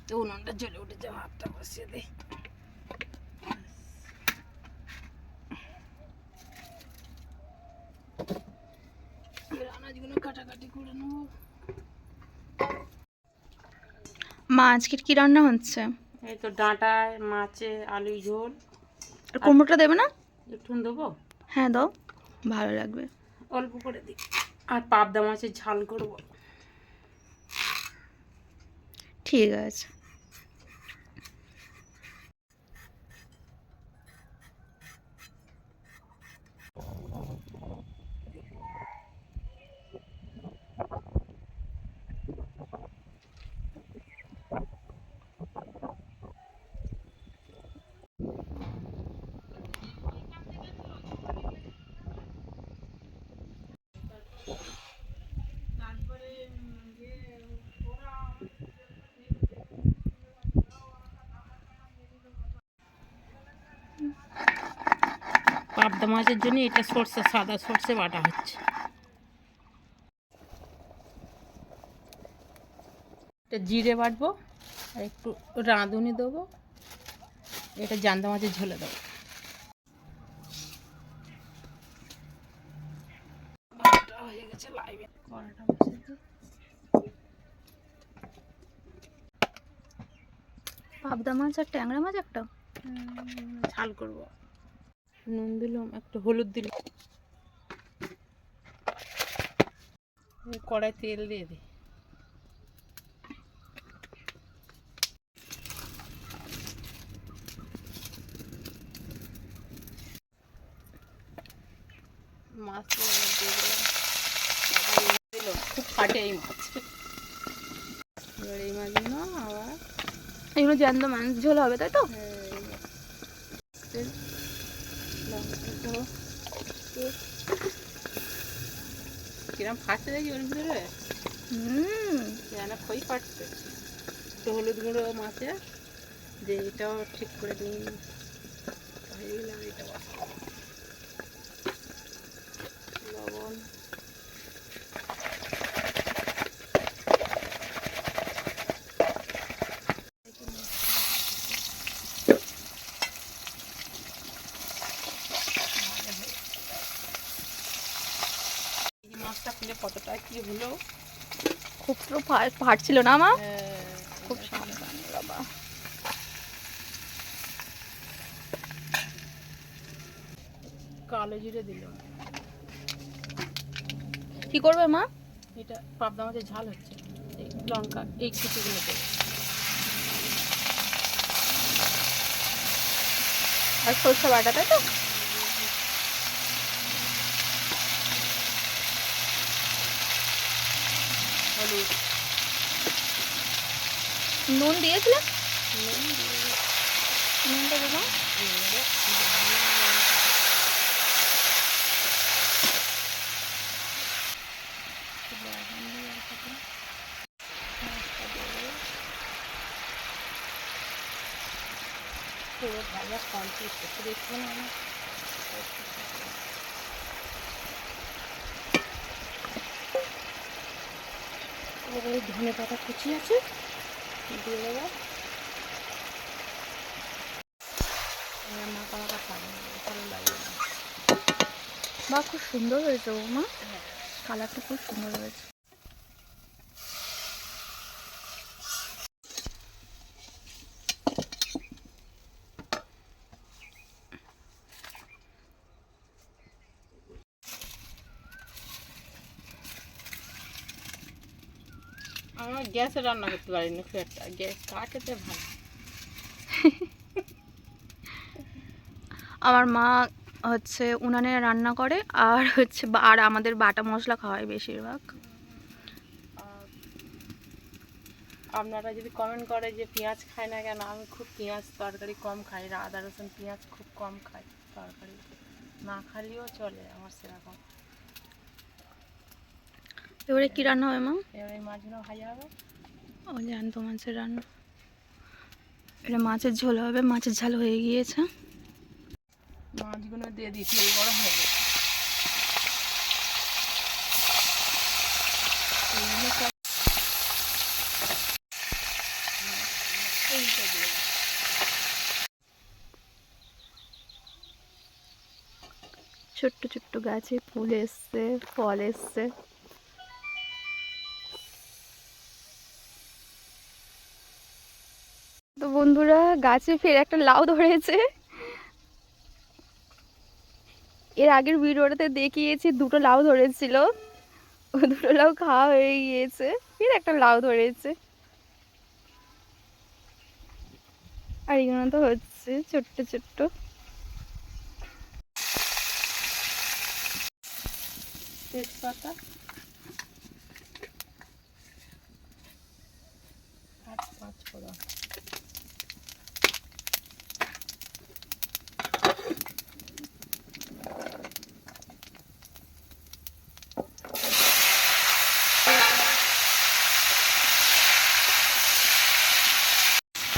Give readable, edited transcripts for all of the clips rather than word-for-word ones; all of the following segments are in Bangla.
তো উনুনটা জ্বলে উঠেছে, ভাতটা বসিয়ে দিই। আনাজগুলো কাটাকাটি করে নেবো। মা আজকের কি রান্না হচ্ছে? এই তো ডাঁটায় মাছে আলু ঝোল। আর কুমড়োটা দেবে না? একটু দেবো। হ্যাঁ দাও, ভালো লাগবে। অল্প করে দিই। আর পাবদা মাছের ঝাল করব। ঠিক আছে। পাবদা মাছের জন্য এটা সর্ষে, সাদা সর্ষে বাটা হচ্ছে। এটা জিরে বাটবো আর একটু রাঁধুনি দেবো। এটা জান্দা মাছের ঝোলে দেবো। হয়ে গেছে, লাইভে কড়াটা বসিয়ে দিই। পাবদা মাছ আর ট্যাংরা মাছ একটা ঝাল করবো। নুন দিলাম, একটু হলুদ দিলাম। কড়াই তেল দিয়ে দিই। মাছ দিয়ে দিলাম। খুব ফাটে এই মাছ। এবার এই মাছগুলো আবার এগুলো জ্যান্ত মাছ ঝোল হবে, তাই তো? কিরম ফাটছে দেখি ওর ভিতরে। যেন খই ফাটছে। একটু হলুদ গুঁড়ো মাছে যে এটাও ঠিক করে নিই। হয়ে গেলাম, এটা লবণ। মাছটা খুলে কতটা কি হলো। খুব তো ফাটছিল না মা? খুব সাবধানে বাবা। কালো জিরে দিলাম। কি করবে মা? এটা পাবদা মাছের ঝাল হচ্ছে। এই লঙ্কা এই কিছুগুলো দেবো। আর সরষে বাটা, তাই তো? হলুদ, নুন দিয়েছিলে? নুন দিয়ে নুনটা দেবো। পুরো ভাজা কমপ্লিট করতে দেখবো না আমার। এবারে ধনে পাতা কুচি আছে দিয়ে দেবো। মাখা মাখা খাবে, ভালো লাগবে না। বা খুব সুন্দর হয়েছে ও মা, কালারটা খুব সুন্দর হয়েছে। আমার গ্যাসে রান্না করতে পারি না, খুব একটা গ্যাস কাঠেতে ভালো। আমার মা হচ্ছে উনানে রান্না করে, আর হচ্ছে আর আমাদের বাটা মশলা খাওয়াই বেশিরভাগ। আপনারা যদি কমেন্ট করে যে পেঁয়াজ খায় না কেন, আমি খুব পেঁয়াজ তরকারি কম খাই, আদা রসুন পেঁয়াজ খুব কম খাই তরকারি, না খালিও চলে আমার সেরকম। এবারে কি রান্না হবে মা? এবার এই মাছগুলো ভাজা হবে। ও জ্যান্ত মাছের রান্না। এটা মাছের ঝোল হবে, মাছের ঝাল হয়ে গিয়েছে। মাছগুলো দিয়ে দিই, তেল গরম হয়ে গেছে। ছোট্ট ছোট্ট গাছে ফুল এসছে, ফল এসছে। তো বন্ধুরা গাছে ফের একটা লাউ ধরেছে। এর আগের ভিডিওটাতে দেখিয়েছি দুটো লাউ ধরেছিল, ও দুটো লাউ খাওয়া হয়ে গিয়েছে, ফের একটা লাউ ধরেছে। আর এগুলো তো হচ্ছে ছোট্ট ছোট্ট। তেজপাতা আর 5 ফোড়ন।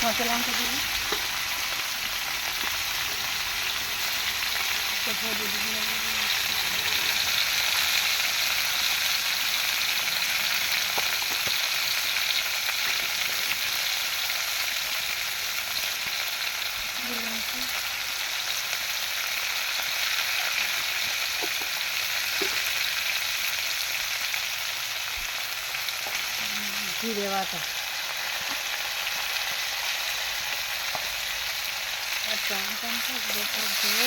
কাঁচা লঙ্কা দিলাম, তারপর দিয়ে দিলাম জিরে বাটা আর টমেটো গোটা দিয়ে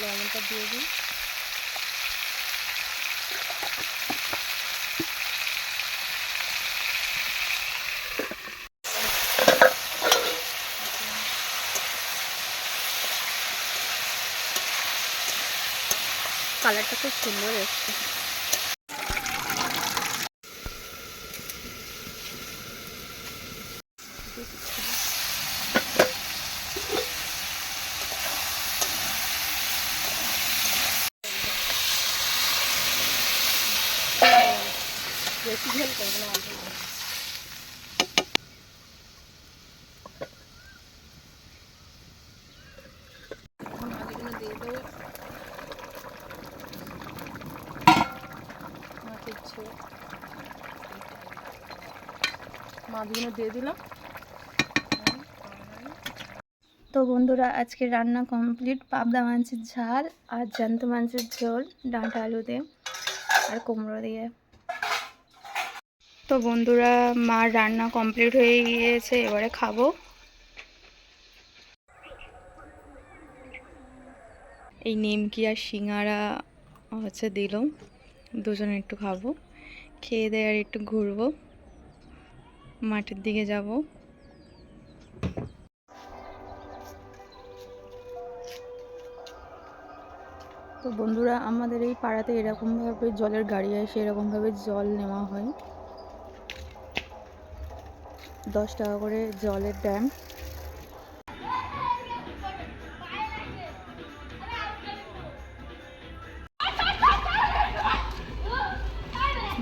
লবণটা দিয়ে দিই। কালারটা খুব সুন্দর এসছে। বেশি ঝোল করবো না, অল্প করে। মাছগুলো দিয়ে দেবো, মাছের ঝোল মাছগুলো দিয়ে দিলাম। তো বন্ধুরা আজকে রান্না কমপ্লিট, পাবদা মাছের ঝাল আর জ্যান্ত মাছের ঝোল, ডাঁটা আলু দিয়ে আর কুমড়ো দিয়ে। তো বন্ধুরা মার রান্না কমপ্লিট হয়ে গিয়েছে, এবারে খাবো। এই নিমকি আর সিঙ্গারা হচ্ছে দিলাম, দুজনে একটু খাবো, খেয়ে দিয়ে আর একটু ঘুরবো, মাঠের দিকে যাব। তো বন্ধুরা আমাদের এই পাড়াতে এরকমভাবে জলের গাড়ি আসে, এরকমভাবে জল নেওয়া হয়, 10 টাকা করে জলের ড্যাম।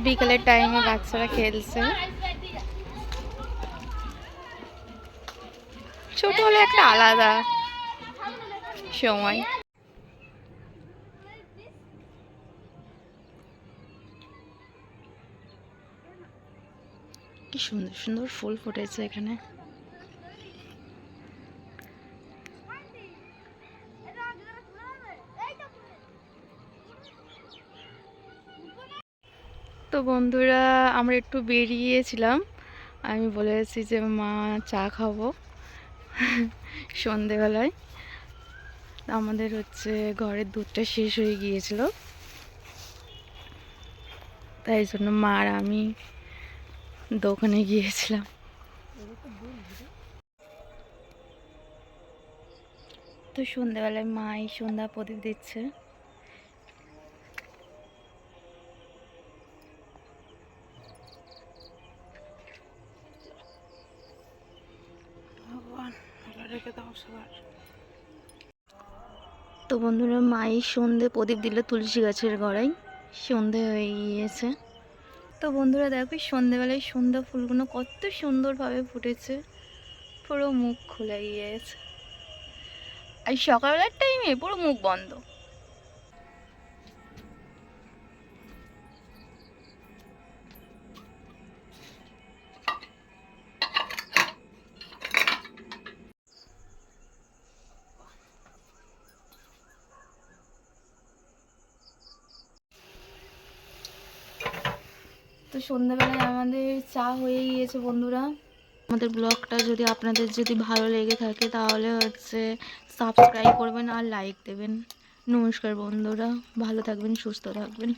বিকালের টাইমে বাচ্চারা খেলছে, ছোট হলে একটা আলাদা সময়। কি সুন্দর সুন্দর ফুল ফুটেছে এখানে। তো বন্ধুরা আমরা একটু বেরিয়েছিলাম, আমি বলেছি যে মা চা খাবো সন্ধেবেলায়। আমাদের হচ্ছে ঘরের দুধটা শেষ হয়ে গিয়েছিল, তাই জন্য মা আর আমি দোকানে গিয়েছিলাম। তো সন্ধেবেলায় মাই সন্ধ্যা প্রদীপ দিচ্ছে। তো বন্ধুরা মাই সন্ধে প্রদীপ দিল তুলসী গাছের গোড়ায়, সন্ধে হয়ে গিয়েছে। তো বন্ধুরা দেখো সন্ধেবেলায় সন্ধ্যা ফুলগুলো কত সুন্দরভাবে ফুটেছে, পুরো মুখ খুলে গিয়েছে, আর সকালবেলার টাইমে পুরো মুখ বন্ধ। সন্ধ্যাবেলায় আমাদের চা হয়ে গিয়েছে বন্ধুরা। আমাদের ব্লগটা যদি আপনাদের যদি ভালো লেগে থাকে তাহলে হচ্ছে সাবস্ক্রাইব করবেন আর লাইক দেবেন। নমস্কার বন্ধুরা, ভালো থাকবেন, সুস্থ থাকবেন।